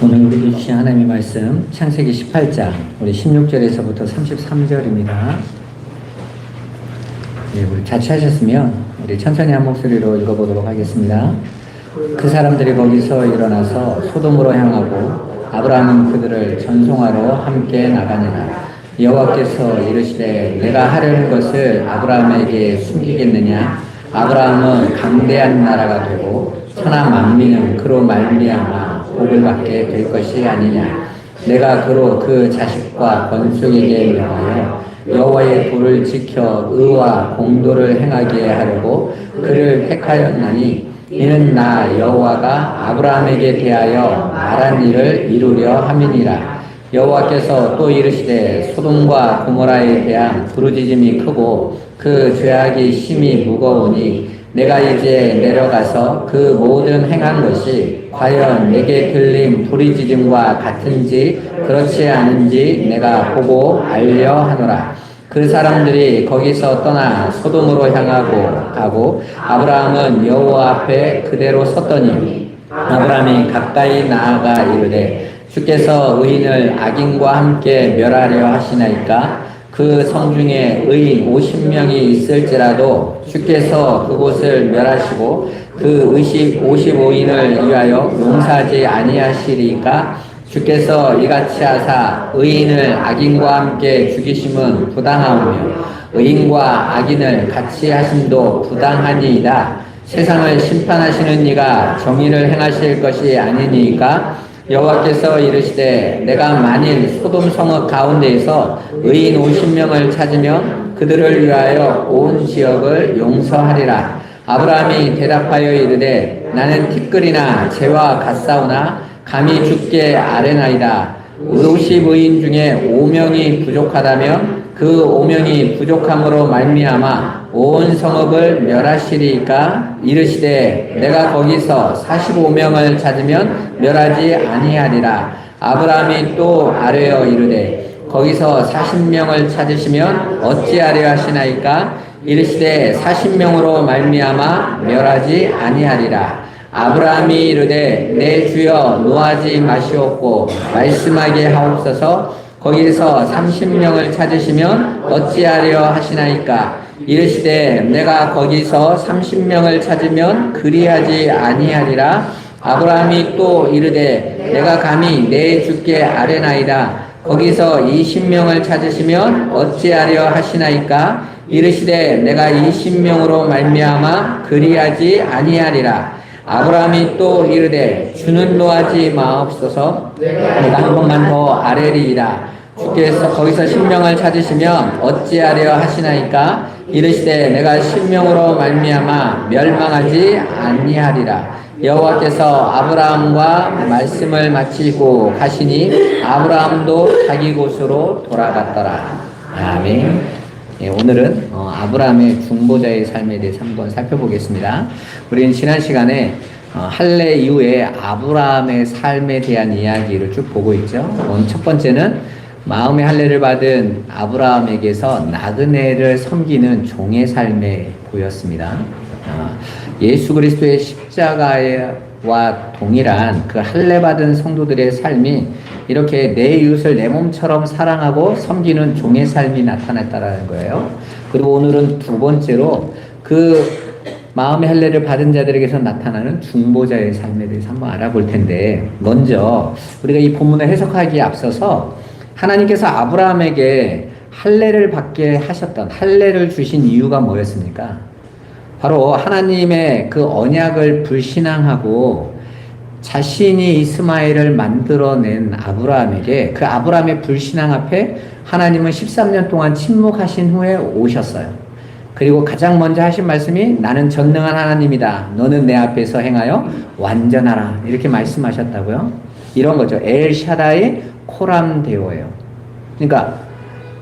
오늘 우리에게 주신 하나님의 말씀 창세기 18장 우리 16절에서부터 33절입니다. 네, 우리 자취하셨으면 우리 천천히 한 목소리로 읽어보도록 하겠습니다. 그 사람들이 거기서 일어나서 소돔으로 향하고 아브라함은 그들을 전송하러 함께 나가니라. 여호와께서 이르시되 내가 하려는 것을 아브라함에게 숨기겠느냐? 아브라함은 강대한 나라가 되고 천하 만민은 그로 말미암아 복을 받게 될 것이 아니냐. 내가 그로 그 자식과 건축에게 명하여 여호와의 도를 지켜 의와 공도를 행하게 하려고 그를 택하였나니 이는 나 여호와가 아브라함에게 대하여 말한 일을 이루려 함이니라. 여호와께서 또 이르시되 소돔과 고모라에 대한 부르짖음이 크고 그 죄악이 심히 무거우니 내가 이제 내려가서 그 모든 행한 것이 과연 내게 들린 부르짖음과 같은지 그렇지 않은지 내가 보고 알려 하노라. 그 사람들이 거기서 떠나 소돔으로 향하고 가고 아브라함은 여호와 앞에 그대로 섰더니 아브라함이 가까이 나아가 이르되 주께서 의인을 악인과 함께 멸하려 하시나이까? 그 성 중에 의인 50명이 있을지라도 주께서 그곳을 멸하시고 그 55인을 위하여 용서하지 아니하시리까? 주께서 이같이 하사 의인을 악인과 함께 죽이심은 부당하오며 의인과 악인을 같이 하심도 부당하니이다. 세상을 심판하시는 이가 정의를 행하실 것이 아니니까? 여호와께서 이르시되 내가 만일 소돔 성읍 가운데에서 의인 50명을 찾으면 그들을 위하여 온 지역을 용서하리라. 아브라함이 대답하여 이르되 나는 티끌이나 재와 같사오나 감히 죽게 아뢰나이다. 50의인 중에 5명이 부족하다면 그 5명이 부족함으로 말미암아 온 성읍을 멸하시리까? 이르시되 내가 거기서 45명을 찾으면 멸하지 아니하리라. 아브라함이 또 아뢰어 이르되 거기서 40명을 찾으시면 어찌하려 하시나이까? 이르시되 40명으로 말미암아 멸하지 아니하리라. 아브라함이 이르되 내 주여 노하지 마시옵고 말씀하게 하옵소서. 거기서 30명을 찾으시면 어찌하려 하시나이까? 이르시되 내가 거기서 30명을 찾으면 그리하지 아니하리라. 아브라함이 또 이르되 내가 감히 내 주께 아뢰나이다. 거기서 20명을 찾으시면 어찌하려 하시나이까? 이르시되 내가 20명으로 말미암아 그리하지 아니하리라. 아브라함이 또 이르되 주는 노하지 마옵소서. 내가 한 번만 더 아뢰리이다. 주께서 거기서 10명을 찾으시면 어찌하려 하시나이까? 이르시되 내가 10명으로 말미암아 멸망하지 아니하리라. 여호와께서 아브라함과 말씀을 마치고 가시니 아브라함도 자기 곳으로 돌아갔더라. 아멘. 예, 오늘은 아브라함의 중보자의 삶에 대해서 한번 살펴보겠습니다. 우리는 지난 시간에 할례 이후에 아브라함의 삶에 대한 이야기를 쭉 보고 있죠. 오늘 첫 번째는 마음의 할례를 받은 아브라함에게서 나그네를 섬기는 종의 삶에 보였습니다. 예수 그리스도의 십자가와 동일한 그 할례 받은 성도들의 삶이 이렇게 내 이웃을 내 몸처럼 사랑하고 섬기는 종의 삶이 나타났다는 거예요. 그리고 오늘은 두 번째로 그 마음의 할례를 받은 자들에게서 나타나는 중보자의 삶에 대해서 한번 알아볼 텐데, 먼저 우리가 이 본문을 해석하기에 앞서서 하나님께서 아브라함에게 할례를 받게 하셨던, 할례를 주신 이유가 뭐였습니까? 바로 하나님의 그 언약을 불신앙하고 자신이 이스마엘을 만들어낸 아브라함에게, 그 아브라함의 불신앙 앞에 하나님은 13년 동안 침묵하신 후에 오셨어요. 그리고 가장 먼저 하신 말씀이 나는 전능한 하나님이다. 너는 내 앞에서 행하여 완전하라. 이렇게 말씀하셨다고요. 이런 거죠. 엘샤다이 코람데오예요. 그러니까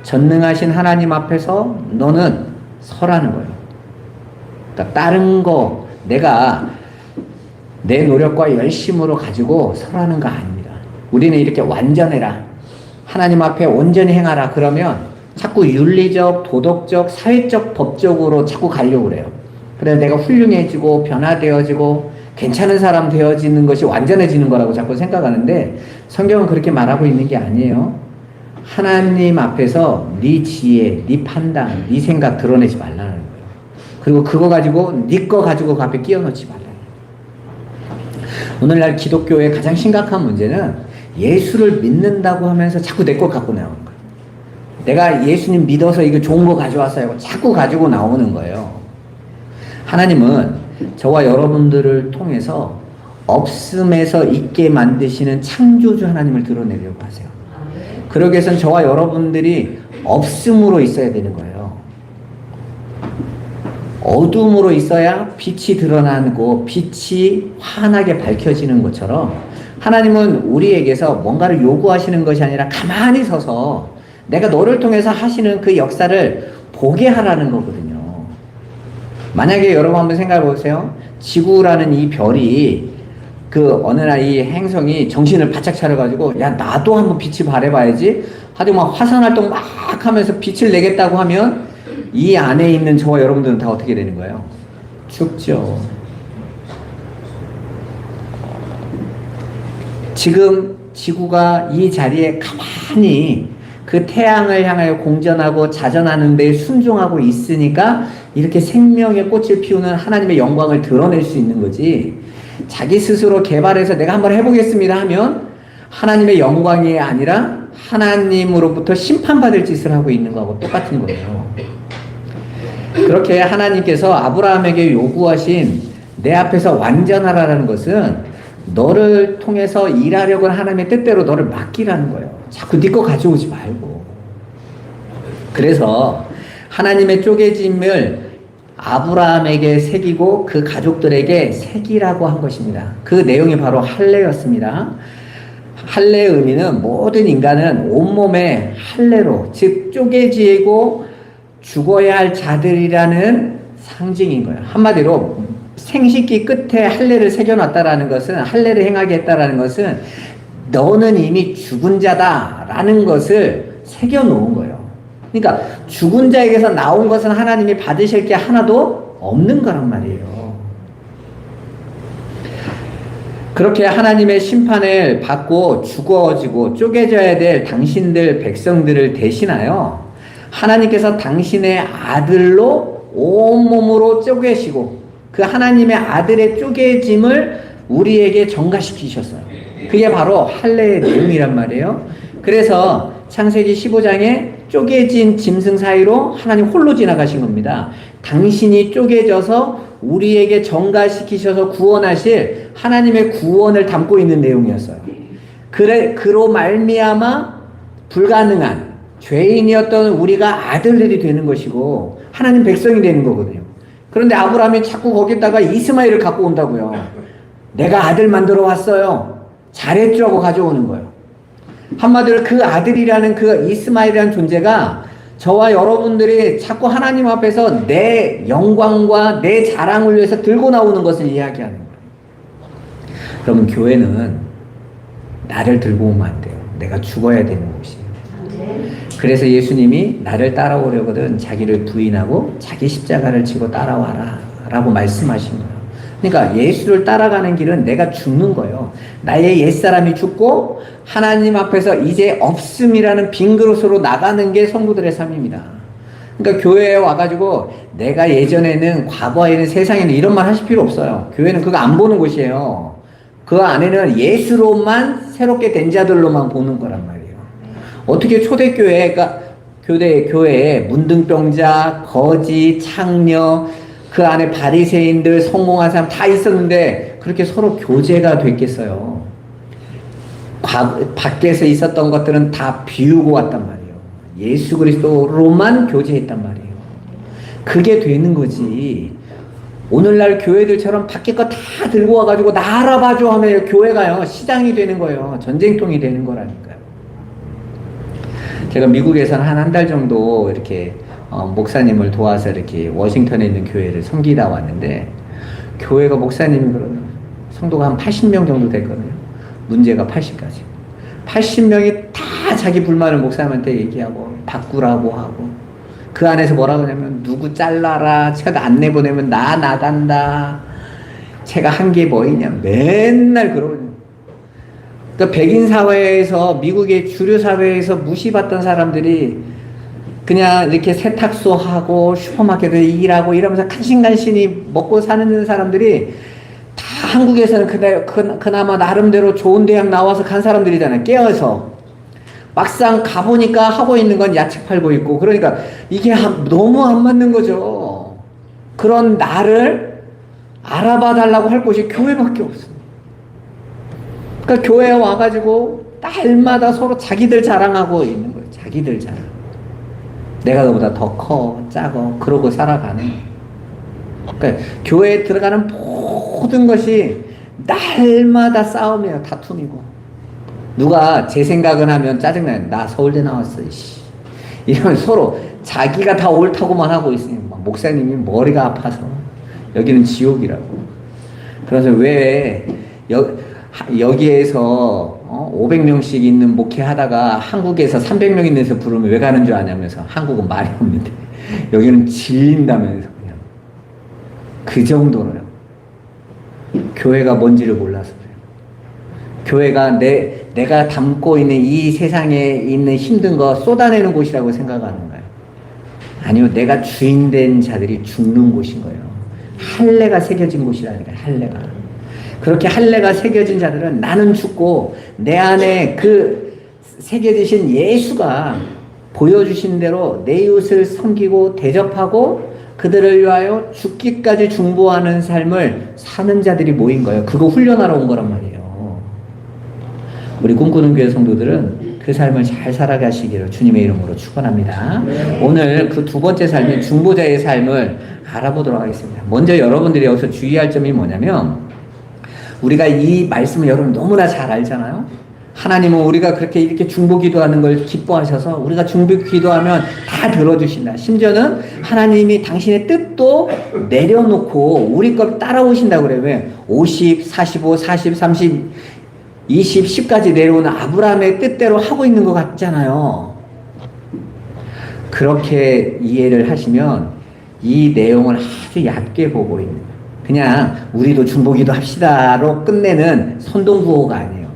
전능하신 하나님 앞에서 너는 서라는 거예요. 그러니까 다른 거 내가 내 노력과 열심으로 가지고 서라는 거 아닙니다. 우리는 이렇게 완전해라. 하나님 앞에 온전히 행하라. 그러면 자꾸 윤리적, 도덕적, 사회적, 법적으로 자꾸 가려고 그래요. 그래서 내가 훌륭해지고 변화되어지고 괜찮은 사람 되어지는 것이 완전해지는 거라고 자꾸 생각하는데 성경은 그렇게 말하고 있는 게 아니에요. 하나님 앞에서 네 지혜, 네 판단, 네 생각 드러내지 말라는 거예요. 그리고 그거 가지고 네 거 가지고 그 앞에 끼워넣지 말라는 거예요. 오늘날 기독교의 가장 심각한 문제는 예수를 믿는다고 하면서 자꾸 내 거 갖고 나오는 거예요. 내가 예수님 믿어서 이거 좋은 거 가져왔어요. 자꾸 가지고 나오는 거예요. 하나님은 저와 여러분들을 통해서 없음에서 있게 만드시는 창조주 하나님을 드러내려고 하세요. 그러기 위해서는 저와 여러분들이 없음으로 있어야 되는 거예요. 어둠으로 있어야 빛이 드러나고 빛이 환하게 밝혀지는 것처럼 하나님은 우리에게서 뭔가를 요구하시는 것이 아니라 가만히 서서 내가 너를 통해서 하시는 그 역사를 보게 하라는 거거든요. 만약에 여러분 한번 생각해 보세요. 지구라는 이 별이 그 어느 날 이 행성이 정신을 바짝 차려가지고 야 나도 한번 빛이 발해봐야지 하여튼 막 화산활동 막 하면서 빛을 내겠다고 하면 이 안에 있는 저와 여러분들은 다 어떻게 되는 거예요? 죽죠. 지금 지구가 이 자리에 가만히 그 태양을 향하여 공전하고 자전하는 데 순종하고 있으니까 이렇게 생명의 꽃을 피우는 하나님의 영광을 드러낼 수 있는 거지. 자기 스스로 개발해서 내가 한번 해보겠습니다 하면 하나님의 영광이 아니라 하나님으로부터 심판받을 짓을 하고 있는 거하고 똑같은 거예요. 그렇게 하나님께서 아브라함에게 요구하신 내 앞에서 완전하라는 것은 너를 통해서 일하려고 하는 하나님의 뜻대로 너를 맡기라는 거예요. 자꾸 네 거 가져오지 말고. 그래서 하나님의 쪼개짐을 아브라함에게 새기고 그 가족들에게 새기라고 한 것입니다. 그 내용이 바로 할례였습니다. 할례의 의미는 모든 인간은 온몸에 할례로, 즉 쪼개지고 죽어야 할 자들이라는 상징인 거예요. 한마디로 생식기 끝에 할례를 새겨놨다라는 것은, 할례를 행하게 했다라는 것은 너는 이미 죽은 자다라는 것을 새겨놓은 거예요. 그러니까 죽은 자에게서 나온 것은 하나님이 받으실 게 하나도 없는 거란 말이에요. 그렇게 하나님의 심판을 받고 죽어지고 쪼개져야 될 당신들 백성들을 대신하여 하나님께서 당신의 아들로 온몸으로 쪼개시고 그 하나님의 아들의 쪼개짐을 우리에게 전가시키셨어요. 그게 바로 할례의 내용이란 말이에요. 그래서 창세기 15장에 쪼개진 짐승 사이로 하나님 홀로 지나가신 겁니다. 당신이 쪼개져서 우리에게 전가시키셔서 구원하실 하나님의 구원을 담고 있는 내용이었어요. 그로 말미암아 불가능한 죄인이었던 우리가 아들들이 되는 것이고 하나님 백성이 되는 거거든요. 그런데 아브라함이 자꾸 거기다가 이스마엘을 갖고 온다고요. 내가 아들 만들어 왔어요. 잘했죠 하고 가져오는 거예요. 한마디로 그 아들이라는 그 이스마엘이라는 존재가 저와 여러분들이 자꾸 하나님 앞에서 내 영광과 내 자랑을 위해서 들고 나오는 것을 이야기하는 거예요. 그러면 교회는 나를 들고 오면 안 돼요. 내가 죽어야 되는 곳이에요. 그래서 예수님이 나를 따라오려거든 자기를 부인하고 자기 십자가를 지고 따라와라 라고 말씀하신 거예요. 그러니까 예수를 따라가는 길은 내가 죽는 거예요. 나의 옛사람이 죽고 하나님 앞에서 이제 없음이라는 빈 그릇으로 나가는 게 성도들의 삶입니다. 그러니까 교회에 와가지고 내가 예전에는 과거에는 세상에는 이런 말 하실 필요 없어요. 교회는 그거 안 보는 곳이에요. 그 안에는 예수로만 새롭게 된 자들로만 보는 거란 말이에요. 어떻게 초대교회가 교회에 문둥병자, 거지, 창녀 그 안에 바리새인들, 성공한 사람 다 있었는데 그렇게 서로 교제가 됐겠어요. 밖에서 있었던 것들은 다 비우고 왔단 말이에요. 예수 그리스도로만 교제했단 말이에요. 그게 되는 거지. 오늘날 교회들처럼 밖에 거 다 들고 와가지고 나 알아봐줘 하면 교회가요 시장이 되는 거예요. 전쟁통이 되는 거라니까요. 제가 미국에서는 한 달 정도 이렇게 목사님을 도와서 이렇게 워싱턴에 있는 교회를 섬기다 왔는데 교회가 목사님이 그러면 성도가 한 80명 정도 됐거든요. 문제가 80까지. 80명이 다 자기 불만을 목사님한테 얘기하고 바꾸라고 하고 그 안에서 뭐라고 하냐면 누구 잘라라, 책 안 내보내면 나 나간다. 제가 한 게 뭐이냐 맨날 그러거든요. 그러니까 백인 사회에서 미국의 주류 사회에서 무시받던 사람들이 그냥 이렇게 세탁소 하고 슈퍼마켓에 일하고 이러면서 간신간신히 먹고 사는 사람들이 다 한국에서는 그나마 나름대로 좋은 대학 나와서 간 사람들이잖아요. 깨어서 막상 가보니까 하고 있는 건 야채 팔고 있고, 그러니까 이게 너무 안 맞는 거죠. 그런 나를 알아봐 달라고 할 곳이 교회밖에 없어요. 그러니까 교회에 와가지고 날마다 서로 자기들 자랑하고 있는 거예요. 자기들 자랑. 내가 너보다 더 커, 작어, 그러고 살아가는. 그러니까 교회에 들어가는 모든 것이 날마다 싸움이에요. 다툼이고. 누가 제 생각은 하면 짜증나요. 나 서울대 나왔어. 이씨. 이러면 서로 자기가 다 옳다고만 하고 있으니 목사님이 머리가 아파서 여기는 지옥이라고. 그래서 왜 여기에서 500명씩 있는 목회 하다가 한국에서 300명 있는 데서 부르면 왜 가는 줄 아냐면서, 한국은 말이 없는데 여기는 질린다면서. 그냥 그 정도로요. 교회가 뭔지를 몰라서 그래요. 교회가 내가 담고 있는 이 세상에 있는 힘든 거 쏟아내는 곳이라고 생각하는 거예요. 아니요, 내가 주인된 자들이 죽는 곳인 거예요. 할례가 새겨진 곳이라니까요. 할례가. 그렇게 할례가 새겨진 자들은 나는 죽고 내 안에 그 새겨지신 예수가 보여주신 대로 내 이웃을 섬기고 대접하고 그들을 위하여 죽기까지 중보하는 삶을 사는 자들이 모인 거예요. 그거 훈련하러 온 거란 말이에요. 우리 꿈꾸는 교회 성도들은 그 삶을 잘 살아가시기를 주님의 이름으로 축원합니다. 오늘 그 두 번째 삶인 중보자의 삶을 알아보도록 하겠습니다. 먼저 여러분들이 여기서 주의할 점이 뭐냐면, 우리가 이 말씀을 여러분 너무나 잘 알잖아요. 하나님은 우리가 그렇게 이렇게 중보 기도하는 걸 기뻐하셔서 우리가 중보 기도하면 다 들어주신다. 심지어는 하나님이 당신의 뜻도 내려놓고 우리 걸 따라오신다고 그래요. 왜? 50, 45, 40, 30, 20, 10까지 내려오는 아브라함의 뜻대로 하고 있는 것 같잖아요. 그렇게 이해를 하시면 이 내용을 아주 얕게 보고 있는 거예요. 그냥 우리도 중보기도 합시다로 끝내는 선동구호가 아니에요.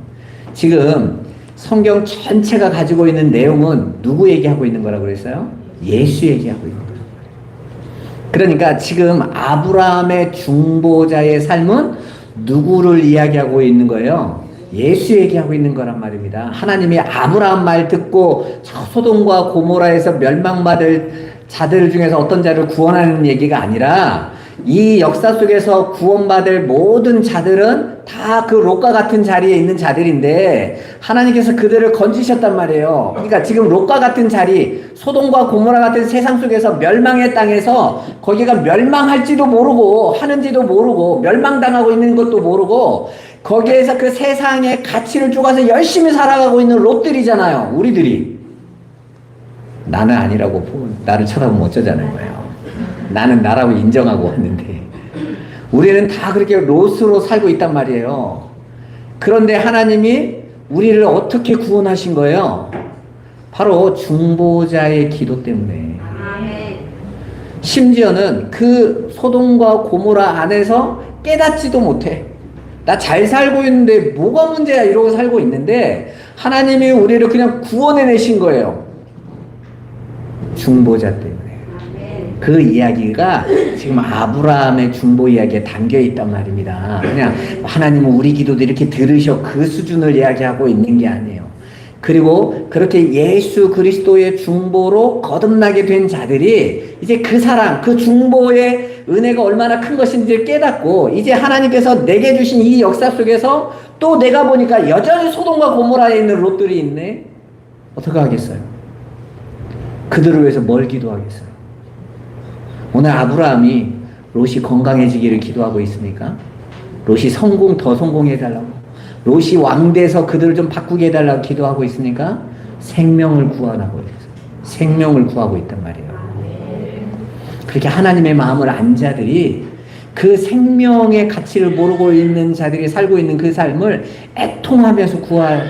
지금 성경 전체가 가지고 있는 내용은 누구 얘기하고 있는 거라고 그랬어요? 예수 얘기하고 있는 거예요. 그러니까 지금 아브라함의 중보자의 삶은 누구를 이야기하고 있는 거예요? 예수 얘기하고 있는 거란 말입니다. 하나님이 아브라함 말 듣고 소돔과 고모라에서 멸망받을 자들 중에서 어떤 자를 구원하는 얘기가 아니라, 이 역사 속에서 구원받을 모든 자들은 다 그 롯과 같은 자리에 있는 자들인데 하나님께서 그들을 건지셨단 말이에요. 그러니까 지금 롯과 같은 자리, 소돔과 고모라 같은 세상 속에서 멸망의 땅에서 거기가 멸망할지도 모르고 하는지도 모르고 멸망당하고 있는 것도 모르고 거기에서 그 세상의 가치를 쪼가서 열심히 살아가고 있는 롯들이잖아요. 우리들이. 나는 아니라고 나를 쳐다보면 어쩌자는 거예요. 나는 나라고 인정하고 왔는데 우리는 다 그렇게 롯으로 살고 있단 말이에요. 그런데 하나님이 우리를 어떻게 구원하신 거예요? 바로 중보자의 기도 때문에. 심지어는 그 소돔과 고모라 안에서 깨닫지도 못해. 나 잘 살고 있는데 뭐가 문제야 이러고 살고 있는데 하나님이 우리를 그냥 구원해내신 거예요. 중보자 때문에. 그 이야기가 지금 아브라함의 중보 이야기에 담겨 있단 말입니다. 그냥 하나님은 우리 기도도 이렇게 들으셔 그 수준을 이야기하고 있는 게 아니에요. 그리고 그렇게 예수 그리스도의 중보로 거듭나게 된 자들이 이제 그 사랑, 그 중보의 은혜가 얼마나 큰 것인지를 깨닫고 이제 하나님께서 내게 주신 이 역사 속에서 또 내가 보니까 여전히 소돔과 고모라에 있는 롯들이 있네. 어떻게 하겠어요? 그들을 위해서 뭘 기도하겠어요? 오늘 아브라함이 롯이 건강해지기를 기도하고 있습니까? 롯이 더 성공해달라고, 롯이 왕돼서 그들을 좀 바꾸게 해달라고 기도하고 있습니까? 생명을 구하라고 해서 생명을 구하고 있단 말이에요. 그렇게 하나님의 마음을 안 자들이 그 생명의 가치를 모르고 있는 자들이 살고 있는 그 삶을 애통하면서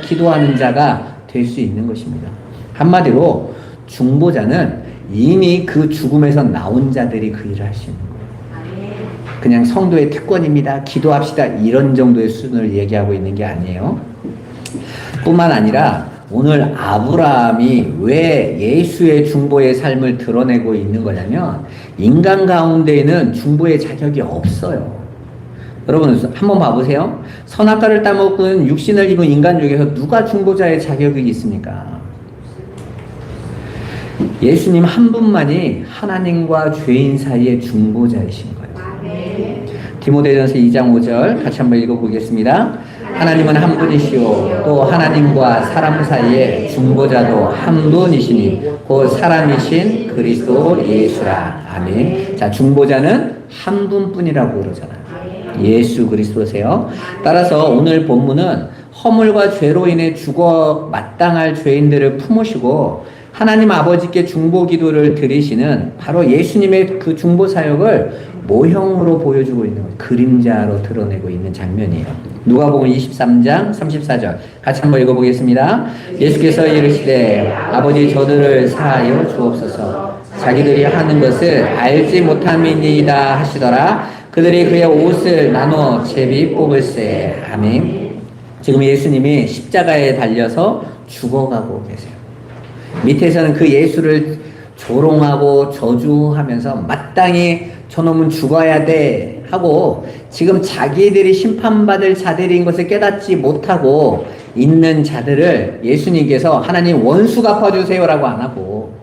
기도하는 자가 될 수 있는 것입니다. 한마디로 중보자는 이미 그 죽음에서 나온 자들이 그 일을 할 수 있는 거예요. 그냥 성도의 특권입니다. 기도합시다. 이런 정도의 수준을 얘기하고 있는 게 아니에요. 뿐만 아니라 오늘 아브라함이 왜 예수의 중보의 삶을 드러내고 있는 거냐면 인간 가운데에는 중보의 자격이 없어요. 여러분 한번 봐보세요. 선악과를 따먹은 육신을 입은 인간 중에서 누가 중보자의 자격이 있습니까? 예수님 한 분만이 하나님과 죄인 사이의 중보자이신 거예요. 디모데전서 2장 5절 같이 한번 읽어보겠습니다. 하나님은 한 분이시오 또 하나님과 사람 사이의 중보자도 한 분이시니 곧 사람이신 그리스도 예수라. 아멘. 자, 중보자는 한 분뿐이라고 그러잖아요. 예수 그리스도세요. 따라서 오늘 본문은 허물과 죄로 인해 죽어 마땅할 죄인들을 품으시고 하나님 아버지께 중보 기도를 드리시는 바로 예수님의 그 중보 사역을 모형으로 보여주고 있는 거예요. 그림자로 드러내고 있는 장면이에요. 누가복음 23장 34절 같이 한번 읽어보겠습니다. 예수께서 이르시되 아버지 저들을 사하여 주옵소서. 자기들이 하는 것을 알지 못함이니이다 하시더라. 그들이 그의 옷을 나눠 제비 뽑을세. 아멘. 지금 예수님이 십자가에 달려서 죽어가고 계세요. 밑에서는 그 예수를 조롱하고 저주하면서 마땅히 저놈은 죽어야 돼 하고 지금 자기들이 심판받을 자들인 것을 깨닫지 못하고 있는 자들을 예수님께서 하나님 원수 갚아주세요라고 안 하고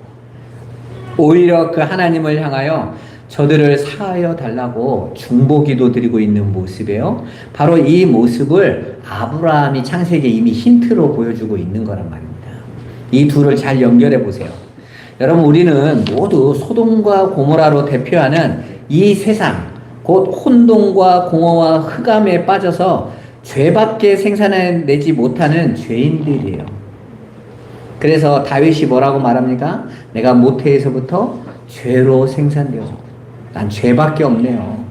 오히려 그 하나님을 향하여 저들을 사하여 달라고 중보기도 드리고 있는 모습이에요. 바로 이 모습을 아브라함이 창세기에 이미 힌트로 보여주고 있는 거란 말입니다. 이 둘을 잘 연결해 보세요. 여러분 우리는 모두 소돔과 고모라로 대표하는 이 세상 곧 혼돈과 공허와 흑암에 빠져서 죄밖에 생산해내지 못하는 죄인들이에요. 그래서 다윗이 뭐라고 말합니까? 내가 모태에서부터 죄로 생산되어서 난 죄밖에 없네요.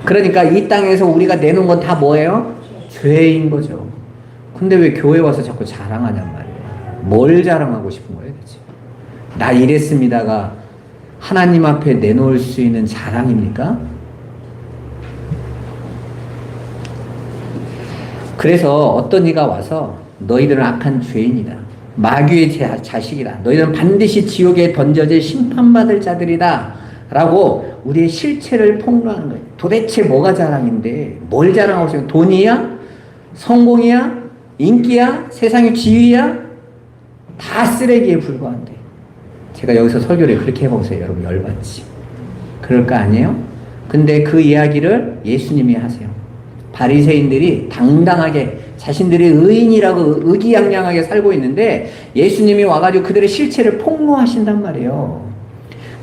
그러니까 이 땅에서 우리가 내놓은 건 다 뭐예요? 죄인 거죠. 근데 왜 교회 와서 자꾸 자랑하냔 말이에요. 뭘 자랑하고 싶은 거예요 대체? 나 이랬습니다가 하나님 앞에 내놓을 수 있는 자랑입니까? 그래서 어떤 이가 와서 너희들은 악한 죄인이다. 마귀의 자식이다. 너희들은 반드시 지옥에 던져질 심판받을 자들이다. 라고 우리의 실체를 폭로하는 거예요. 도대체 뭐가 자랑인데 뭘 자랑하고 있어요? 돈이야? 성공이야? 인기야? 세상의 지위야? 다 쓰레기에 불과한데 제가 여기서 설교를 그렇게 해보세요. 여러분 열받지? 그럴 거 아니에요? 근데 그 이야기를 예수님이 하세요. 바리새인들이 당당하게 자신들이 의인이라고 의기양양하게 살고 있는데 예수님이 와가지고 그들의 실체를 폭로하신단 말이에요.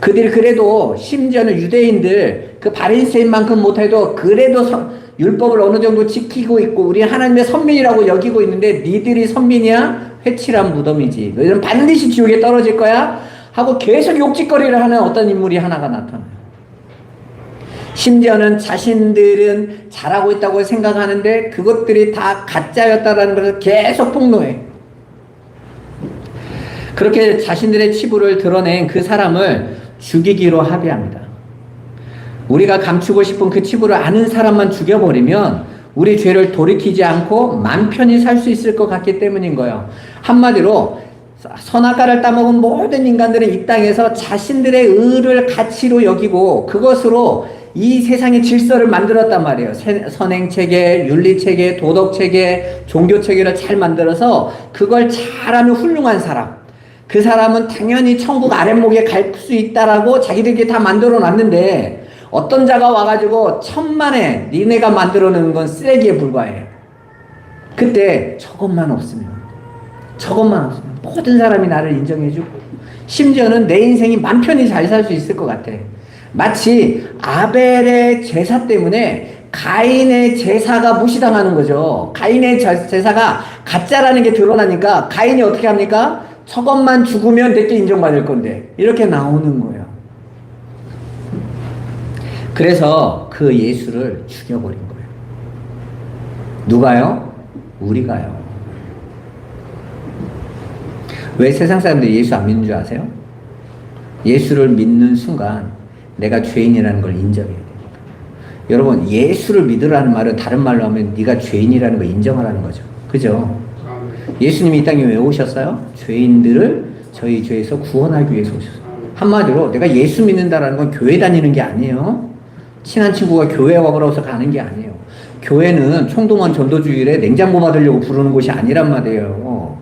그들이 그래도 심지어는 유대인들 그 바리새인만큼 못해도 그래도 율법을 어느 정도 지키고 있고 우리 하나님의 선민이라고 여기고 있는데 니들이 선민이야? 회칠한 무덤이지. 너희들은 반드시 지옥에 떨어질 거야? 하고 계속 욕짓거리를 하는 어떤 인물이 하나가 나타나요. 심지어는 자신들은 잘하고 있다고 생각하는데 그것들이 다 가짜였다는 것을 계속 폭로해. 그렇게 자신들의 치부를 드러낸 그 사람을 죽이기로 합의합니다. 우리가 감추고 싶은 그 치부를 아는 사람만 죽여버리면 우리 죄를 돌이키지 않고 맘 편히 살 수 있을 것 같기 때문인 거예요. 한마디로 선악과를 따먹은 모든 인간들은 이 땅에서 자신들의 의를 가치로 여기고 그것으로 이 세상의 질서를 만들었단 말이에요. 선행체계, 윤리체계, 도덕체계, 종교체계를 잘 만들어서 그걸 잘하는 훌륭한 사람. 그 사람은 당연히 천국 아랫목에 갈 수 있다라고 자기들끼리 다 만들어 놨는데 어떤 자가 와가지고 천만에 니네가 만들어 놓은 건 쓰레기에 불과해. 그때 저것만 없으면 모든 사람이 나를 인정해주고 심지어는 내 인생이 맘 편히 잘 살 수 있을 것 같아. 마치 아벨의 제사 때문에 가인의 제사가 무시당하는 거죠. 가인의 제사가 가짜라는 게 드러나니까 가인이 어떻게 합니까? 저것만 죽으면 내게 인정받을 건데 이렇게 나오는 거예요. 그래서 그 예수를 죽여버린 거예요. 누가요? 우리가요. 왜 세상 사람들이 예수 안 믿는 줄 아세요? 예수를 믿는 순간 내가 죄인이라는 걸 인정해야 됩니다. 여러분, 예수를 믿으라는 말은 다른 말로 하면 네가 죄인이라는 거 인정하라는 거죠. 그죠? 예수님이 이 땅에 왜 오셨어요? 죄인들을 저희 죄에서 구원하기 위해서 오셨어요. 한마디로 내가 예수 믿는다라는 건 교회 다니는 게 아니에요. 친한 친구가 교회 와보라고 해서 가는 게 아니에요. 교회는 총동원 전도주일에 냉장고 받으려고 부르는 곳이 아니란 말이에요.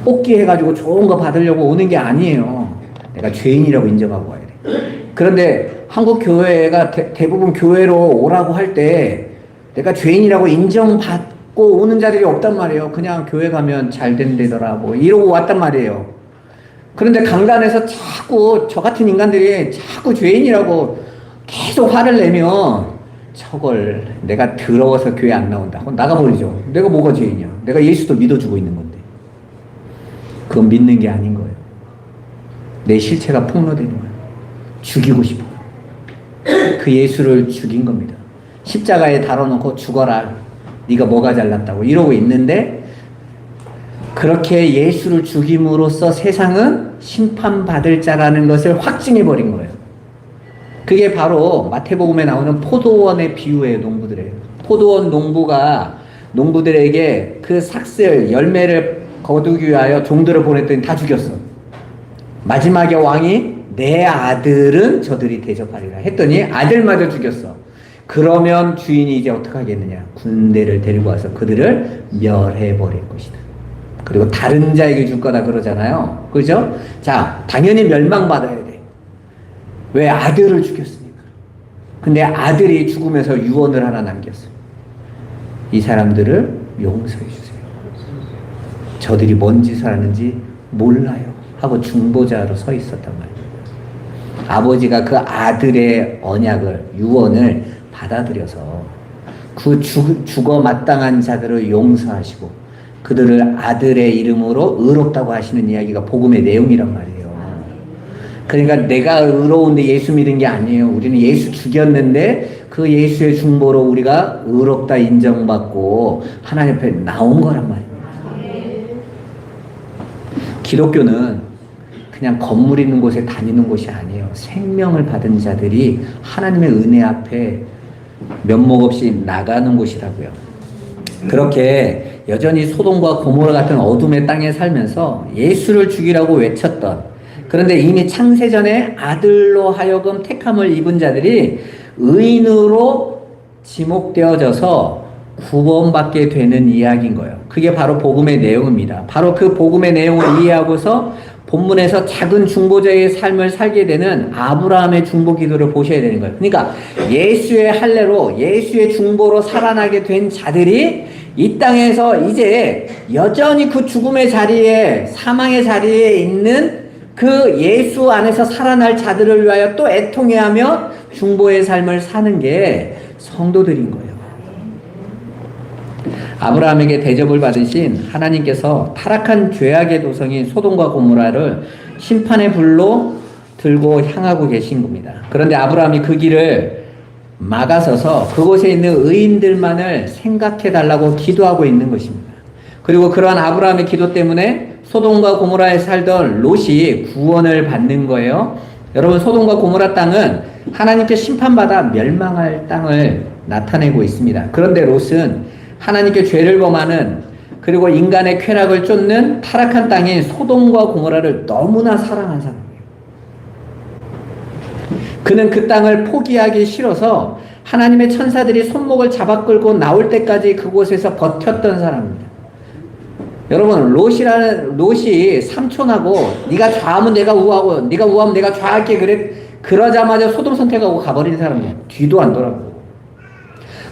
뽑기 해가지고 좋은 거 받으려고 오는 게 아니에요. 내가 죄인이라고 인정하고 와야 돼. 그런데 한국 교회가 대부분 교회로 오라고 할 때 내가 죄인이라고 인정받고 오는 자들이 없단 말이에요. 그냥 교회 가면 잘 된대더라 뭐 이러고 왔단 말이에요. 그런데 강단에서 자꾸 저 같은 인간들이 자꾸 죄인이라고 계속 화를 내면 저걸 내가 더러워서 교회 안 나온다. 나가버리죠. 내가 뭐가 죄인이야. 내가 예수도 믿어주고 있는 건데. 그건 믿는 게 아닌 거예요. 내 실체가 폭로되는 거예요. 죽이고 싶어. 그 예수를 죽인 겁니다. 십자가에 달아놓고 죽어라. 네가 뭐가 잘났다고 이러고 있는데 그렇게 예수를 죽임으로써 세상은 심판받을 자라는 것을 확증해버린 거예요. 그게 바로 마태복음에 나오는 포도원의 비유예요. 농부들의. 포도원 농부가 농부들에게 그 삭슬 열매를 거두기 위하여 종들을 보냈더니 다 죽였어. 마지막에 왕이 내 아들은 저들이 대접하리라 했더니 아들마저 죽였어. 그러면 주인이 이제 어떻게 하겠느냐. 군대를 데리고 와서 그들을 멸해버릴 것이다. 그리고 다른 자에게 줄 거다 그러잖아요. 그죠? 자, 당연히 멸망받아야 돼. 왜? 아들을 죽였으니까. 근데 아들이 죽으면서 유언을 하나 남겼어. 이 사람들을 용서해 주세요. 저들이 뭔 짓을 하는지 몰라요. 하고 중보자로 서 있었단 말이에요. 아버지가 그 아들의 언약을, 유언을 받아들여서 그 죽어 마땅한 자들을 용서하시고 그들을 아들의 이름으로 의롭다고 하시는 이야기가 복음의 내용이란 말이에요. 그러니까 내가 의로운데 예수 믿은 게 아니에요. 우리는 예수 죽였는데 그 예수의 중보로 우리가 의롭다 인정받고 하나님 앞에 나온 거란 말이에요. 기독교는 그냥 건물 있는 곳에 다니는 곳이 아니에요. 생명을 받은 자들이 하나님의 은혜 앞에 면목 없이 나가는 곳이라고요. 그렇게 여전히 소돔과 고모라 같은 어둠의 땅에 살면서 예수를 죽이라고 외쳤던, 그런데 이미 창세전에 아들로 하여금 택함을 입은 자들이 의인으로 지목되어져서 구원받게 되는 이야기인 거예요. 그게 바로 복음의 내용입니다. 바로 그 복음의 내용을 이해하고서 본문에서 작은 중보자의 삶을 살게 되는 아브라함의 중보 기도를 보셔야 되는 거예요. 그러니까 예수의 할례로 예수의 중보로 살아나게 된 자들이 이 땅에서 이제 여전히 그 죽음의 자리에, 사망의 자리에 있는 그 예수 안에서 살아날 자들을 위하여 또 애통해하며 중보의 삶을 사는 게 성도들인 거예요. 아브라함에게 대접을 받으신 하나님께서 타락한 죄악의 도성인 소돔과 고모라를 심판의 불로 들고 향하고 계신 겁니다. 그런데 아브라함이 그 길을 막아서서 그곳에 있는 의인들만을 생각해 달라고 기도하고 있는 것입니다. 그리고 그러한 아브라함의 기도 때문에 소돔과 고모라에 살던 롯이 구원을 받는 거예요. 여러분, 소돔과 고모라 땅은 하나님께 심판받아 멸망할 땅을 나타내고 있습니다. 그런데 롯은 하나님께 죄를 범하는, 그리고 인간의 쾌락을 쫓는 타락한 땅인 소돔과 고모라를 너무나 사랑한 사람이에요. 그는 그 땅을 포기하기 싫어서 하나님의 천사들이 손목을 잡아 끌고 나올 때까지 그곳에서 버텼던 사람입니다. 여러분, 롯이 삼촌하고 네가 좌하면 내가 우하고 네가 우하면 내가 좌할게 그러자마자 소돔 선택하고 가버린 사람이에요. 뒤도 안 돌아보고.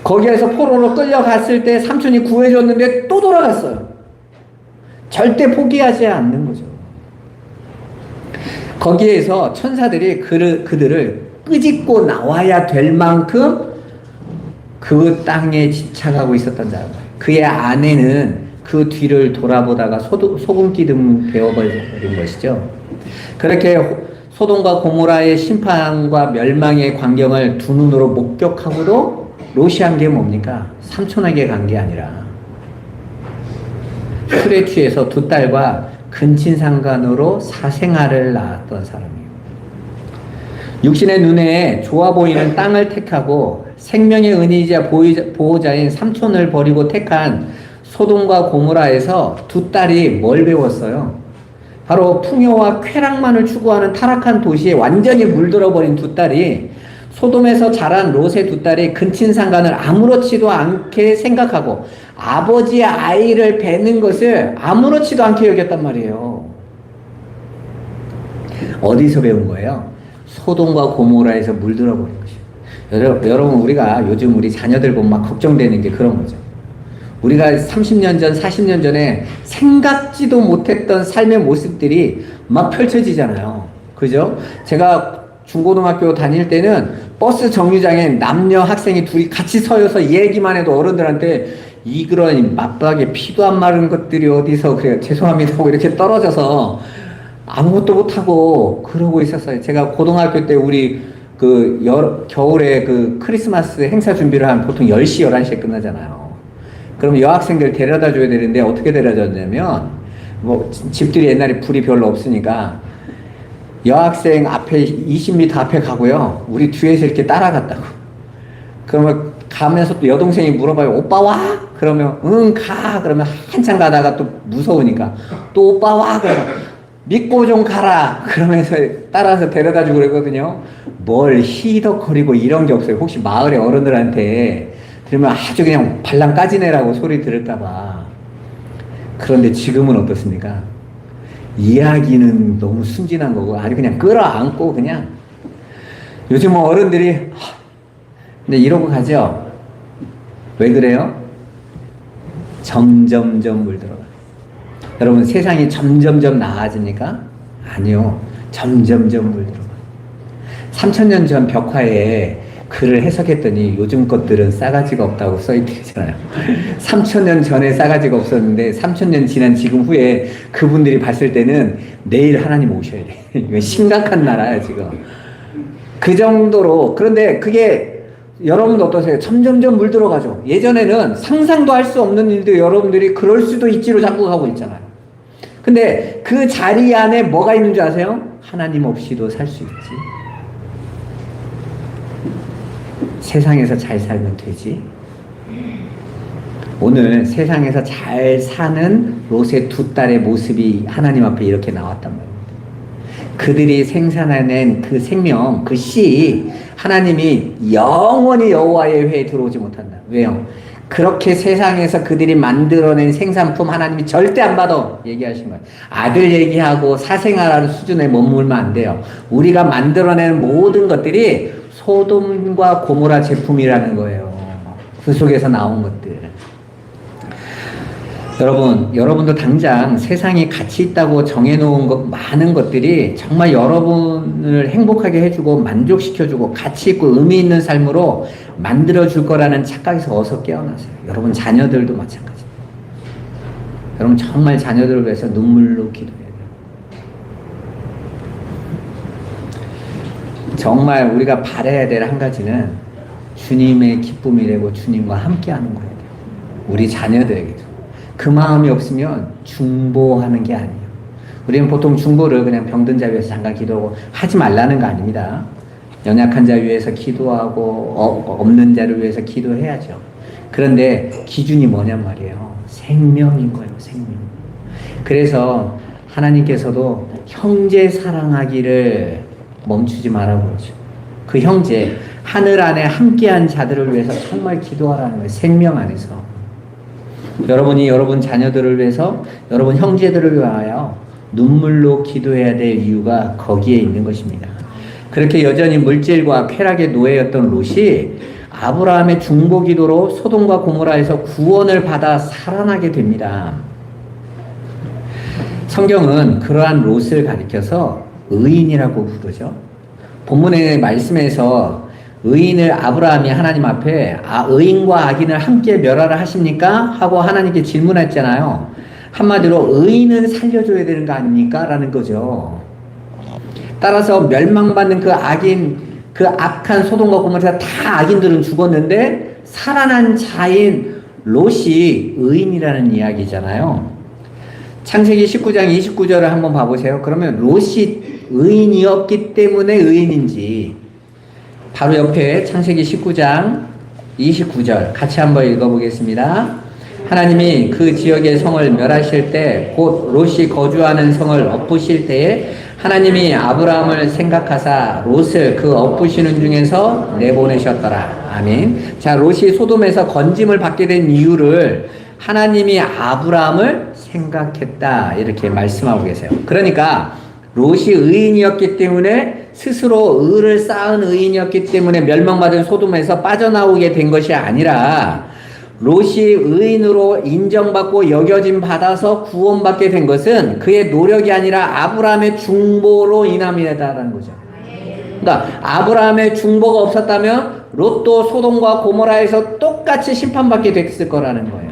거기에서 포로로 끌려갔을 때 삼촌이 구해줬는데 또 돌아갔어요. 절대 포기하지 않는 거죠. 거기에서 천사들이 그들을 끄집고 나와야 될 만큼 그 땅에 집착하고 있었던 사람. 그의 아내는 그 뒤를 돌아보다가 소금 기름 되어버린 것이죠. 그렇게 소돔과 고모라의 심판과 멸망의 광경을 두 눈으로 목격하고도 롯이 한 게 뭡니까? 삼촌에게 간 게 아니라 술에 취해서 두 딸과 근친상간으로 사생아를 낳았던 사람이에요. 육신의 눈에 좋아 보이는 땅을 택하고 생명의 은혜이자 보호자인 삼촌을 버리고 택한 소돔과 고모라에서 두 딸이 뭘 배웠어요? 바로 풍요와 쾌락만을 추구하는 타락한 도시에 완전히 물들어 버린 두 딸이 소돔에서 자란 롯의 두 딸이 근친상간을 아무렇지도 않게 생각하고 아버지의 아이를 베는 것을 아무렇지도 않게 여겼단 말이에요. 어디서 배운 거예요? 소돔과 고모라에서 물들어 버린 것이에요. 여러분, 우리가 요즘 우리 자녀들 보면 막 걱정되는 게 그런 거죠. 우리가 30년 전, 40년 전에 생각지도 못했던 삶의 모습들이 막 펼쳐지잖아요. 그죠? 제가 중고등학교 다닐 때는 버스 정류장에 남녀 학생이 둘이 같이 서여서 얘기만 해도 어른들한테 이그러니 맞박에 피도 안 마른 것들이 어디서 그래요. 죄송합니다 하고 이렇게 떨어져서 아무것도 못하고 그러고 있었어요. 제가 고등학교 때 우리 겨울에 크리스마스 행사 준비를 하면 보통 10시, 11시에 끝나잖아요. 그럼 여학생들 데려다 줘야 되는데 어떻게 데려다 줬냐면, 집들이 옛날에 불이 별로 없으니까 여학생 앞에 20m 앞에 가고요. 우리 뒤에서 이렇게 따라갔다고. 그러면 가면서 또 여동생이 물어봐요. 오빠 와? 그러면 응, 가. 그러면 한참 가다가 또 무서우니까 또 오빠 와? 그러면 믿고 좀 가라. 그러면서 따라서 데려다 주고 그러거든요. 뭘 히덕거리고 이런 게 없어요. 혹시 마을의 어른들한테 들으면 아주 그냥 발랑 까지내라고 소리 들을까봐. 그런데 지금은 어떻습니까? 이야기는 너무 순진한 거고 아주 그냥 끌어안고 그냥 요즘 어른들이 근데 이러고 가죠. 왜 그래요? 점점점 물들어가. 여러분, 세상이 점점점 나아집니까? 아니요. 점점점 물들어가. 3000년 전 벽화에 글을 해석했더니 요즘 것들은 싸가지가 없다고 써있잖아요. 3000년 전에 싸가지가 없었는데 3000년 지난 지금 후에 그분들이 봤을 때는 내일 하나님 오셔야 돼. 이거 심각한 나라야 지금. 그 정도로. 그런데 그게 여러분도 어떠세요? 점점점 물들어가죠. 예전에는 상상도 할 수 없는 일도 여러분들이 그럴 수도 있지로 자꾸 가고 있잖아요. 근데 그 자리 안에 뭐가 있는 줄 아세요? 하나님 없이도 살 수 있지. 세상에서 잘 살면 되지. 오늘 세상에서 잘 사는 롯의 두 딸의 모습이 하나님 앞에 이렇게 나왔단 말입니다. 그들이 생산해낸 그 생명, 그 씨, 하나님이 영원히 여호와의 회에 들어오지 못한다. 왜요? 그렇게 세상에서 그들이 만들어낸 생산품 하나님이 절대 안 받아 얘기하신 거예요. 아들 얘기하고 사생아라는 수준에 머물면 안 돼요. 우리가 만들어낸 모든 것들이 소돔과 고모라 제품이라는 거예요. 그 속에서 나온 것들. 여러분도 당장 세상에 가치 있다고 정해놓은 많은 것들이 정말 여러분을 행복하게 해주고 만족시켜주고 가치 있고 의미 있는 삶으로 만들어줄 거라는 착각에서 어서 깨어나세요. 여러분 자녀들도 마찬가지입니다. 여러분 정말 자녀들을 위해서 눈물로 기도해야 돼요. 정말 우리가 바라야 될 한 가지는 주님의 기쁨이 되고 주님과 함께하는 거예요. 우리 자녀들에게도. 그 마음이 없으면 중보하는 게 아니에요. 우리는 보통 중보를 그냥 병든 자 위해서 잠깐 기도하고 하지 말라는 거 아닙니다. 연약한 자 위해서 기도하고 없는 자를 위해서 기도해야죠. 그런데 기준이 뭐냔 말이에요. 생명인 거예요. 생명. 그래서 하나님께서도 형제 사랑하기를 멈추지 말라고 그러죠. 그 형제, 하늘 안에 함께한 자들을 위해서 정말 기도하라는 거예요. 생명 안에서. 여러분이 여러분 자녀들을 위해서, 여러분 형제들을 위하여 눈물로 기도해야 될 이유가 거기에 있는 것입니다. 그렇게 여전히 물질과 쾌락의 노예였던 롯이 아브라함의 중보 기도로 소돔과 고모라에서 구원을 받아 살아나게 됩니다. 성경은 그러한 롯을 가리켜서 의인이라고 부르죠. 본문의 말씀에서 의인을 아브라함이 하나님 앞에 의인과 악인을 함께 멸하라 하십니까? 하고 하나님께 질문했잖아요. 한마디로 의인은 살려줘야 되는 거 아닙니까? 라는 거죠. 따라서 멸망받는 그 악인, 그 악한 소돔과 고모라 다 악인들은 죽었는데 살아난 자인 롯이 의인이라는 이야기잖아요. 창세기 19장 29절을 한번 봐보세요. 그러면 롯이 의인이었기 때문에 의인인지, 바로 옆에 창세기 19장 29절 같이 한번 읽어보겠습니다. 하나님이 그 지역의 성을 멸하실 때 곧 롯이 거주하는 성을 엎으실 때에 하나님이 아브라함을 생각하사 롯을 그 엎으시는 중에서 내보내셨더라. 아멘. 자, 롯이 소돔에서 건짐을 받게 된 이유를 하나님이 아브라함을 생각했다, 이렇게 말씀하고 계세요. 그러니까 롯이 의인이었기 때문에, 스스로 의를 쌓은 의인이었기 때문에 멸망받은 소돔에서 빠져나오게 된 것이 아니라, 롯이 의인으로 인정받고 여겨짐 받아서 구원받게 된 것은 그의 노력이 아니라 아브라함의 중보로 인함이다라는 거죠. 그러니까 아브라함의 중보가 없었다면 롯도 소돔과 고모라에서 똑같이 심판받게 됐을 거라는 거예요.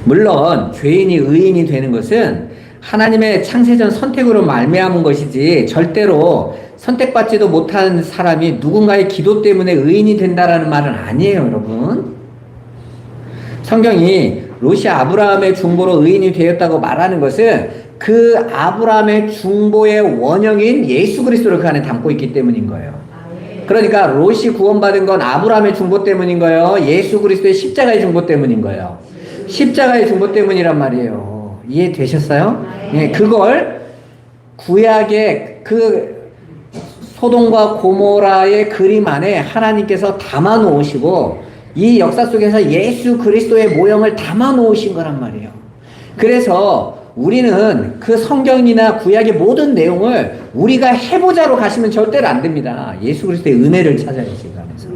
물론 죄인이 의인이 되는 것은 하나님의 창세전 선택으로 말미암은 것이지, 절대로 선택받지도 못한 사람이 누군가의 기도 때문에 의인이 된다라는 말은 아니에요, 여러분. 성경이 롯이 아브라함의 중보로 의인이 되었다고 말하는 것은 그 아브라함의 중보의 원형인 예수 그리스도를 그 안에 담고 있기 때문인 거예요. 그러니까 롯이 구원받은 건 아브라함의 중보 때문인 거예요. 예수 그리스도의 십자가의 중보 때문인 거예요. 십자가의 중보 때문이란 말이에요. 이해되셨어요? 네, 그걸 구약의 그 소돔과 고모라의 그림 안에 하나님께서 담아 놓으시고, 이 역사 속에서 예수 그리스도의 모형을 담아 놓으신 거란 말이에요. 그래서 우리는 그 성경이나 구약의 모든 내용을 우리가 해보자로 가시면 절대로 안 됩니다. 예수 그리스도의 은혜를 찾아야지, 가면서.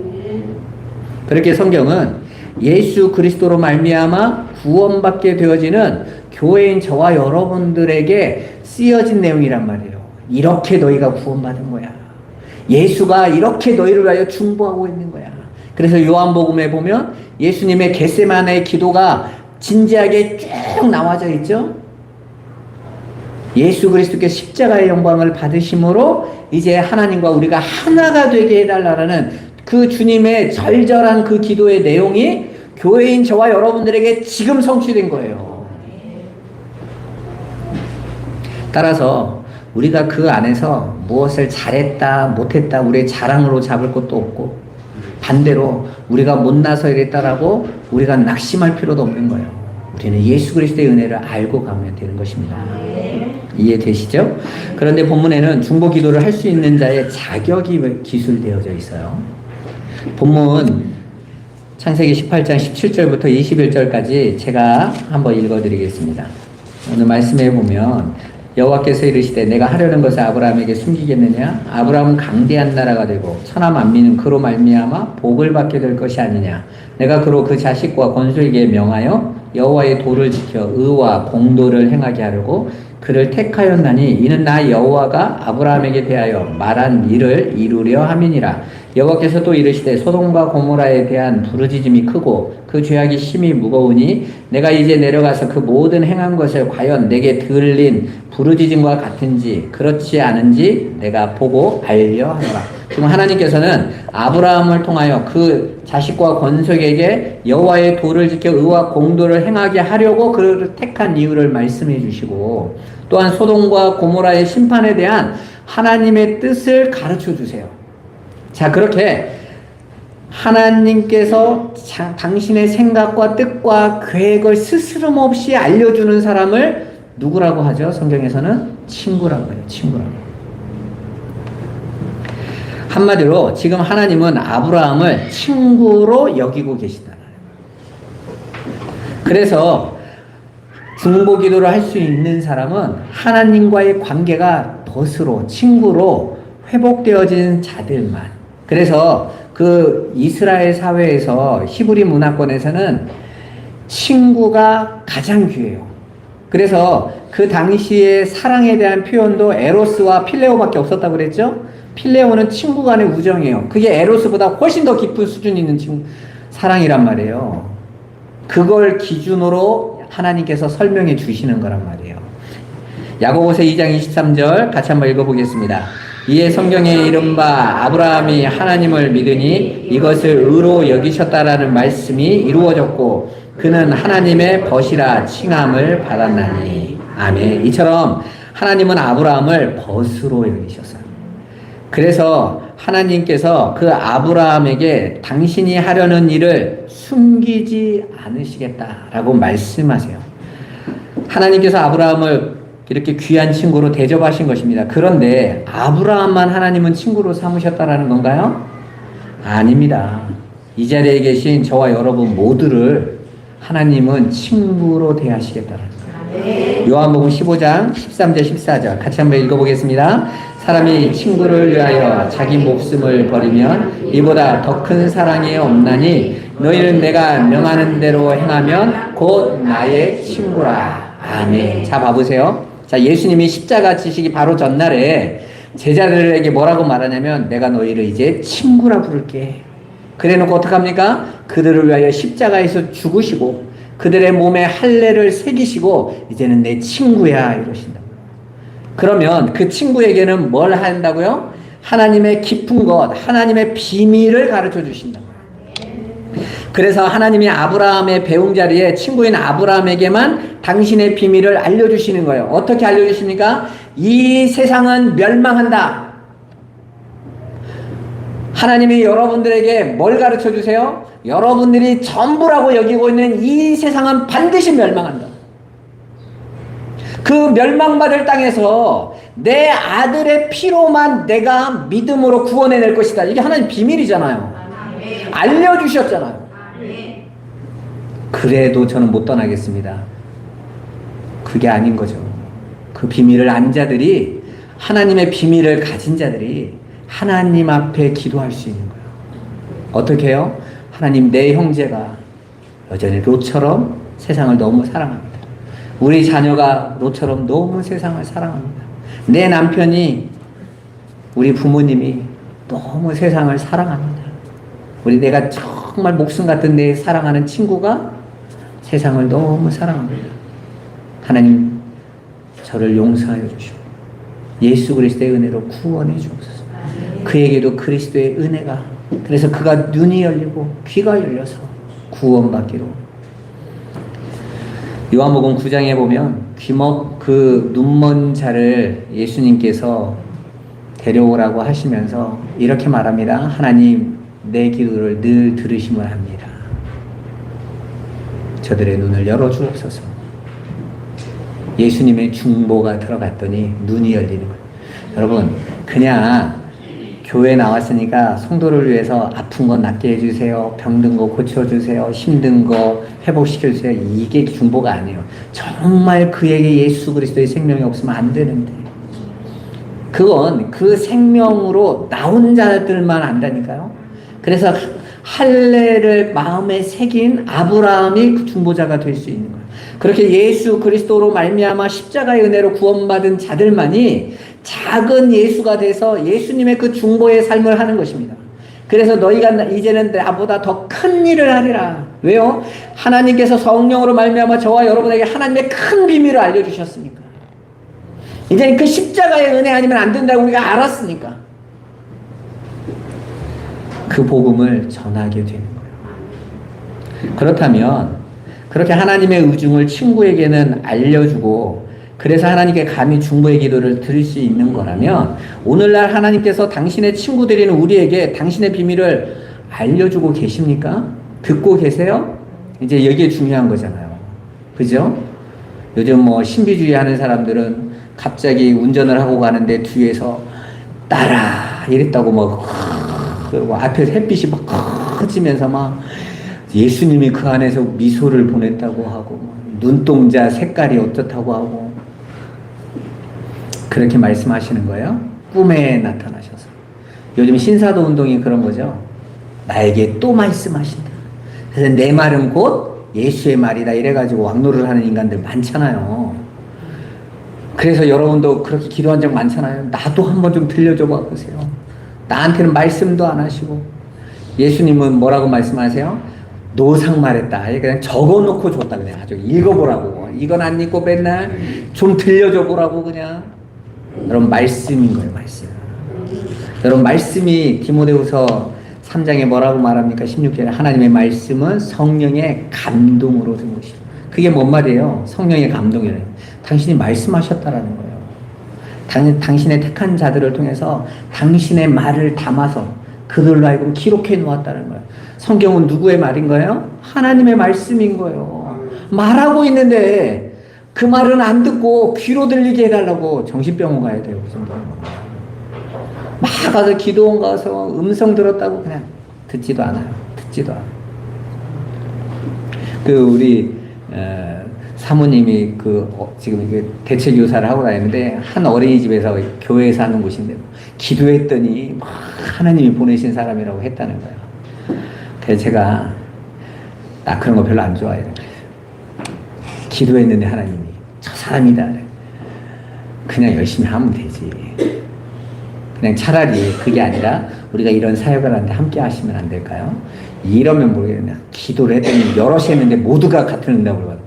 그렇게 성경은 예수 그리스도로 말미암아 구원받게 되어지는 교회인 저와 여러분들에게 쓰여진 내용이란 말이에요. 이렇게 너희가 구원받은 거야. 예수가 이렇게 너희를 위하여 중보하고 있는 거야. 그래서 요한복음에 보면 예수님의 겟세마네의 기도가 진지하게 쭉 나와져 있죠. 예수 그리스도께서 십자가의 영광을 받으심으로 이제 하나님과 우리가 하나가 되게 해달라는 그 주님의 절절한 그 기도의 내용이 교회인 저와 여러분들에게 지금 성취된 거예요. 따라서 우리가 그 안에서 무엇을 잘했다 못했다 우리의 자랑으로 잡을 것도 없고, 반대로 우리가 못나서 이랬다라고 우리가 낙심할 필요도 없는 거예요. 우리는 예수 그리스도의 은혜를 알고 가면 되는 것입니다. 이해되시죠? 그런데 본문에는 중보 기도를 할 수 있는 자의 자격이 기술되어져 있어요. 본문 창세기 18장 17절부터 21절까지 제가 한번 읽어드리겠습니다. 오늘 말씀해 보면, 여호와께서 이르시되 내가 하려는 것을 아브라함에게 숨기겠느냐? 아브라함은 강대한 나라가 되고 천하 만민은 그로 말미암아 복을 받게 될 것이 아니냐? 내가 그로 그 자식과 건소에게 명하여 여호와의 도를 지켜 의와 공도를 행하게 하려고 그를 택하였나니, 이는 나 여호와가 아브라함에게 대하여 말한 일을 이루려 함이니라. 여호와께서 또 이르시되 소돔과 고모라에 대한 부르짖음이 크고 그 죄악이 심히 무거우니 내가 이제 내려가서 그 모든 행한 것을 과연 내게 들린 부르짖음과 같은지 그렇지 않은지 내가 보고 알려 하노라. 지금 하나님께서는 아브라함을 통하여 그 자식과 건석에게 여호와의 도를 지켜 의와 공도를 행하게 하려고 그를 택한 이유를 말씀해 주시고, 또한 소돔과 고모라의 심판에 대한 하나님의 뜻을 가르쳐 주세요. 자, 그렇게 하나님께서 당신의 생각과 뜻과 계획을 스스럼 없이 알려주는 사람을 누구라고 하죠? 성경에서는 친구라고 해요. 친구라고. 한마디로 지금 하나님은 아브라함을 친구로 여기고 계시다. 그래서 중보 기도를 할 수 있는 사람은 하나님과의 관계가 덫으로, 친구로 회복되어진 자들만. 그래서 그 이스라엘 사회에서 히브리 문화권에서는 친구가 가장 귀해요. 그래서 그 당시에 사랑에 대한 표현도 에로스와 필레오밖에 없었다고 그랬죠? 필레오는 친구 간의 우정이에요. 그게 에로스보다 훨씬 더 깊은 수준 있는 사랑이란 말이에요. 그걸 기준으로 하나님께서 설명해 주시는 거란 말이에요. 야고보서 2장 23절 같이 한번 읽어보겠습니다. 이에 성경에 이른바 아브라함이 하나님을 믿으니 이것을 의로 여기셨다라는 말씀이 이루어졌고 그는 하나님의 벗이라 칭함을 받았나니. 아멘. 이처럼 하나님은 아브라함을 벗으로 여기셨어요. 그래서 하나님께서 그 아브라함에게 당신이 하려는 일을 숨기지 않으시겠다라고 말씀하세요. 하나님께서 아브라함을 이렇게 귀한 친구로 대접하신 것입니다. 그런데 아브라함만 하나님은 친구로 삼으셨다라는 건가요? 아닙니다. 이 자리에 계신 저와 여러분 모두를 하나님은 친구로 대하시겠다라는 거예요. 요한복음 15장 13절 14절 같이 한번 읽어보겠습니다. 사람이 친구를 위하여 자기 목숨을 버리면 이보다 더 큰 사랑이 없나니 너희는 내가 명하는 대로 행하면 곧 나의 친구라. 아멘. 자, 봐보세요. 자, 예수님이 십자가 지시기 바로 전날에 제자들에게 뭐라고 말하냐면 내가 너희를 이제 친구라 부를게. 그래 놓고 어떡합니까? 그들을 위하여 십자가에서 죽으시고 그들의 몸에 할례를 새기시고 이제는 내 친구야 이러신다. 그러면 그 친구에게는 뭘 한다고요? 하나님의 깊은 것, 하나님의 비밀을 가르쳐 주신다. 그래서 하나님이 아브라함의 배웅 자리에 친구인 아브라함에게만 당신의 비밀을 알려주시는 거예요. 어떻게 알려주십니까? 이 세상은 멸망한다. 하나님이 여러분들에게 뭘 가르쳐 주세요? 여러분들이 전부라고 여기고 있는 이 세상은 반드시 멸망한다. 그 멸망받을 땅에서 내 아들의 피로만 내가 믿음으로 구원해낼 것이다. 이게 하나님 비밀이잖아요. 알려주셨잖아요. 그래도 저는 못 떠나겠습니다. 그게 아닌 거죠. 그 비밀을 안 자들이, 하나님의 비밀을 가진 자들이 하나님 앞에 기도할 수 있는 거예요. 어떻게 해요? 하나님, 내 형제가 여전히 롯처럼 세상을 너무 사랑합니다. 우리 자녀가 롯처럼 너무 세상을 사랑합니다. 내 남편이, 우리 부모님이 너무 세상을 사랑합니다. 내가 정말 목숨 같은 내 사랑하는 친구가 세상을 너무 사랑합니다. 하나님, 저를 용서하여 주시고 예수 그리스도의 은혜로 구원해 주옵소서. 그에게도 그리스도의 은혜가, 그래서 그가 눈이 열리고 귀가 열려서 구원받기로. 요한복음 9장에 보면 그 눈먼 자를 예수님께서 데려오라고 하시면서 이렇게 말합니다. 하나님, 내 기도를 늘 들으심을 합니다. 저들의 눈을 열어주옵소서. 예수님의 중보가 들어갔더니 눈이 열리는 거예요. 여러분, 그냥 교회 나왔으니까 성도를 위해서 아픈 거 낫게 해주세요, 병든 거 고쳐주세요, 힘든 거 회복시켜주세요, 이게 중보가 아니에요. 정말 그에게 예수 그리스도의 생명이 없으면 안 되는데, 그건 그 생명으로 나온 자들만 안다니까요. 그래서 할례를 마음에 새긴 아브라함이 그 중보자가 될 수 있는 거예요. 그렇게 예수 그리스도로 말미암아 십자가의 은혜로 구원받은 자들만이 작은 예수가 돼서 예수님의 그 중보의 삶을 하는 것입니다. 그래서 너희가 이제는 나보다 더 큰 일을 하리라. 왜요? 하나님께서 성령으로 말미암아 저와 여러분에게 하나님의 큰 비밀을 알려주셨으니까. 이제 그 십자가의 은혜 아니면 안 된다고 우리가 알았으니까 그 복음을 전하게 되는 거예요. 그렇다면 그렇게 하나님의 의중을 친구에게는 알려주고, 그래서 하나님께 감히 중보의 기도를 들을 수 있는 거라면, 오늘날 하나님께서 당신의 친구들인 우리에게 당신의 비밀을 알려주고 계십니까? 듣고 계세요? 이제 여기에 중요한 거잖아요. 그죠? 요즘 뭐 신비주의 하는 사람들은 갑자기 운전을 하고 가는데 뒤에서 따라 이랬다고 뭐 그리고 앞에서 햇빛이 막 커지면서 막 예수님이 그 안에서 미소를 보냈다고 하고 눈동자 색깔이 어떻다고 하고 그렇게 말씀하시는 거예요. 꿈에 나타나셔서. 요즘 신사도 운동이 그런 거죠. 나에게 또 말씀하신다. 그래서 내 말은 곧 예수의 말이다 이래가지고 왕노를 하는 인간들 많잖아요. 그래서 여러분도 그렇게 기도한 적 많잖아요. 나도 한번 좀 들려줘 보세요. 나한테는 말씀도 안 하시고. 예수님은 뭐라고 말씀하세요? 노상 말했다. 그냥 적어놓고 줬다. 그냥 아주 읽어보라고. 이건 안 읽고 맨날 좀 들려줘 보라고 그냥. 여러분, 말씀인 거예요. 말씀. 여러분, 말씀이 디모데후서 3장에 뭐라고 말합니까? 16절에 하나님의 말씀은 성령의 감동으로 든 것이다. 그게 뭔 말이에요? 성령의 감동이래요. 당신이 말씀하셨다라는 거예요. 당신의 택한 자들을 통해서 당신의 말을 담아서 그들로 하여금 기록해 놓았다는 거예요. 성경은 누구의 말인 거예요? 하나님의 말씀인 거예요. 말하고 있는데 그 말은 안 듣고 귀로 들리게 해달라고 정신병원 가야 돼요. 그 정도는. 막 가서 기도원 가서 음성 들었다고 그냥 듣지도 않아요. 듣지도 않아요. 우리 사모님이 지금 이게 대체 교사를 하고 다니는데 한 어린이집에서 교회에서 하는 곳인데 기도했더니 막 하나님이 보내신 사람이라고 했다는 거예요. 그래서 제가 나 그런 거 별로 안 좋아해요. 기도했는데 하나님이 저 사람이다. 그냥 열심히 하면 되지. 그냥 차라리 그게 아니라 우리가 이런 사역을 하는데 함께 하시면 안 될까요? 이러면 모르겠네. 기도를 했더니 여럿이 했는데 모두가 같은 응답을 받았대.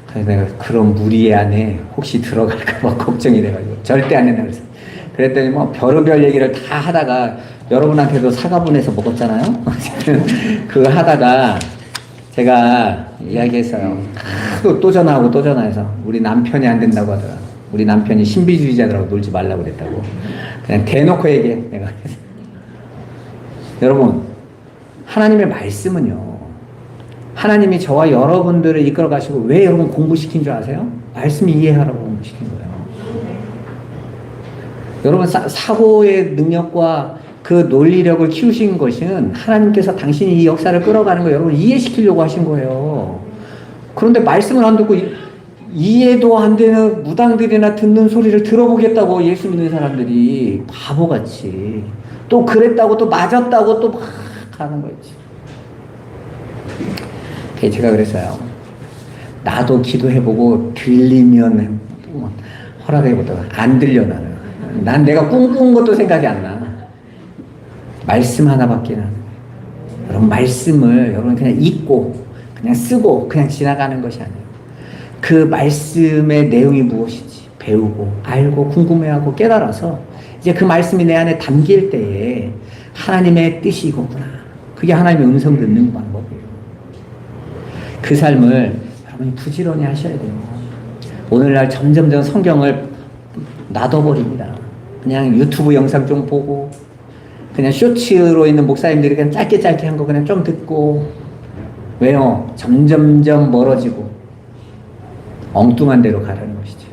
그래서 내가 그런 무리 안에 혹시 들어갈까봐 걱정이 돼가지고 절대 안 된다 그랬어. 그랬더니 뭐 별의별 얘기를 다 하다가 여러분한테도 사과 보내서 먹었잖아요. 그거 하다가 제가 이야기했어요. 또 전화하고 또 전화해서 우리 남편이 안 된다고 하더라. 우리 남편이 신비주의자들하고 놀지 말라고 그랬다고. 그냥 대놓고 얘기해. 내가. 여러분, 하나님의 말씀은요. 하나님이 저와 여러분들을 이끌어 가시고 왜 여러분 공부시킨 줄 아세요? 말씀 이해하라고 공부시킨 거예요. 여러분 사고의 능력과 그 논리력을 키우신 것은 하나님께서 당신이 이 역사를 끌어가는 거 여러분 이해시키려고 하신 거예요. 그런데 말씀을 안 듣고 이해도 안 되는 무당들이나 듣는 소리를 들어보겠다고 예수 믿는 사람들이 바보같이 또 그랬다고 또 맞았다고 또 막 하는 거였지. 제가 그랬어요. 나도 기도해보고 들리면 허락해보다가 안 들려 나는. 난 내가 꿈꾼 것도 생각이 안 나. 말씀 하나밖에 나는. 여러분 말씀을 여러분 그냥 읽고 그냥 쓰고 그냥 지나가는 것이 아니에요. 그 말씀의 내용이 무엇인지 배우고 알고 궁금해하고 깨달아서 이제 그 말씀이 내 안에 담길 때에 하나님의 뜻이 이거구나. 그게 하나님의 음성 듣는 방법이에요. 그 삶을 여러분이 부지런히 하셔야 돼요. 오늘날 점점점 성경을 놔둬버립니다. 그냥 유튜브 영상 좀 보고 그냥 쇼츠로 있는 목사님들이 그냥 짧게 한 거 그냥 좀 듣고 왜요? 점점점 멀어지고 엉뚱한 데로 가라는 것이죠.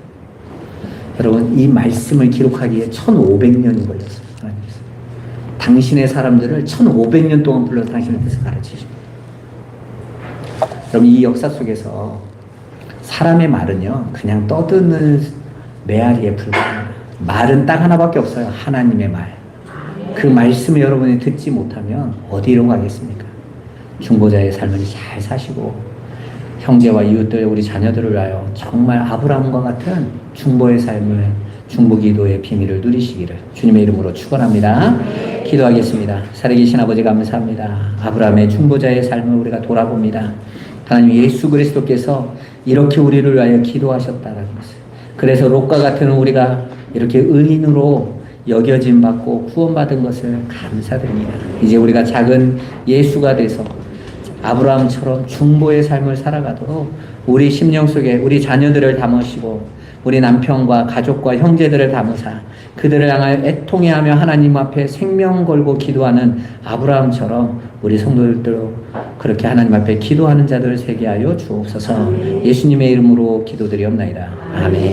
여러분 이 말씀을 기록하기에 1500년이 걸렸어요. 당신의 사람들을 1500년 동안 불러서 당신의 뜻을 가르치십니다. 여러분 이 역사 속에서 사람의 말은요 그냥 떠드는 메아리에 불과합니다. 말은 딱 하나밖에 없어요. 하나님의 말. 그 말씀을 여러분이 듣지 못하면 어디로 가겠습니까? 중보자의 삶을 잘 사시고 형제와 이웃들 우리 자녀들을 위하여 정말 아브라함과 같은 중보의 삶을 중보기도의 비밀을 누리시기를 주님의 이름으로 축원합니다. 기도하겠습니다. 살아계신 아버지 감사합니다. 아브라함의 중보자의 삶을 우리가 돌아봅니다. 하나님 예수 그리스도께서 이렇게 우리를 위하여 기도하셨다는 것을 그래서 롯과 같은 우리가 이렇게 의인으로 여겨짐 받고 구원받은 것을 감사드립니다. 이제 우리가 작은 예수가 돼서 아브라함처럼 중보의 삶을 살아가도록 우리 심령 속에 우리 자녀들을 담으시고 우리 남편과 가족과 형제들을 담으사 그들을 향하여 애통해하며 하나님 앞에 생명 걸고 기도하는 아브라함처럼 우리 성도들도 그렇게 하나님 앞에 기도하는 자들을 세게 하여 주옵소서. 예수님의 이름으로 기도드리옵나이다. 아멘.